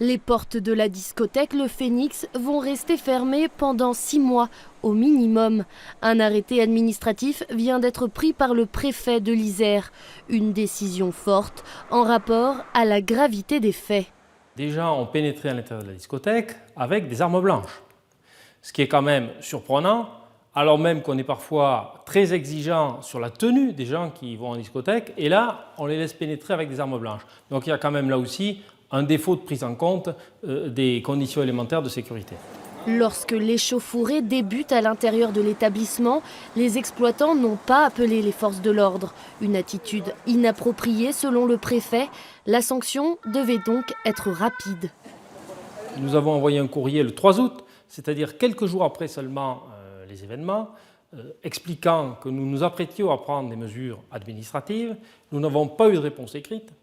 Les portes de la discothèque Le Phénix vont rester fermées pendant 6 mois au minimum. Un arrêté administratif vient d'être pris par le préfet de l'Isère. Une décision forte en rapport à la gravité des faits. Des gens ont pénétré à l'intérieur de la discothèque avec des armes blanches. Ce qui est quand même surprenant, alors même qu'on est parfois très exigeant sur la tenue des gens qui vont en discothèque, et là, on les laisse pénétrer avec des armes blanches. Donc il y a quand même là aussi un défaut de prise en compte des conditions élémentaires de sécurité. Lorsque l'échauffourée débute à l'intérieur de l'établissement, les exploitants n'ont pas appelé les forces de l'ordre. Une attitude inappropriée selon le préfet. La sanction devait donc être rapide. Nous avons envoyé un courrier le 3 août, c'est-à-dire quelques jours après seulement les événements, expliquant que nous nous apprêtions à prendre des mesures administratives. Nous n'avons pas eu de réponse écrite.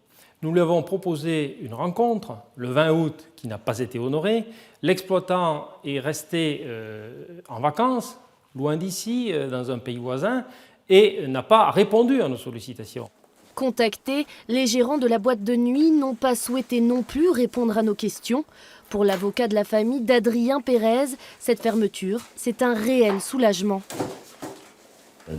Nous lui avons proposé une rencontre le 20 août qui n'a pas été honorée. L'exploitant est resté en vacances, loin d'ici, dans un pays voisin, et n'a pas répondu à nos sollicitations. Contactés, les gérants de la boîte de nuit n'ont pas souhaité non plus répondre à nos questions. Pour l'avocat de la famille d'Adrien Pérez, cette fermeture, c'est un réel soulagement.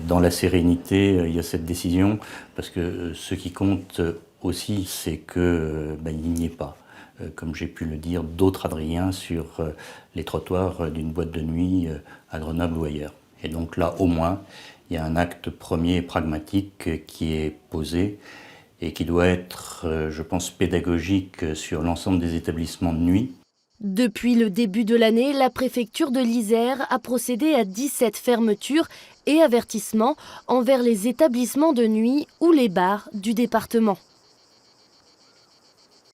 Dans la sérénité, il y a cette décision, parce que ce qui compte aussi, c'est qu'il n'y ait pas, comme j'ai pu le dire, d'autres Adriens sur les trottoirs d'une boîte de nuit à Grenoble ou ailleurs. Et donc là, au moins, il y a un acte premier et pragmatique qui est posé et qui doit être, je pense, pédagogique sur l'ensemble des établissements de nuit. Depuis le début de l'année, la préfecture de l'Isère a procédé à 17 fermetures et avertissements envers les établissements de nuit ou les bars du département.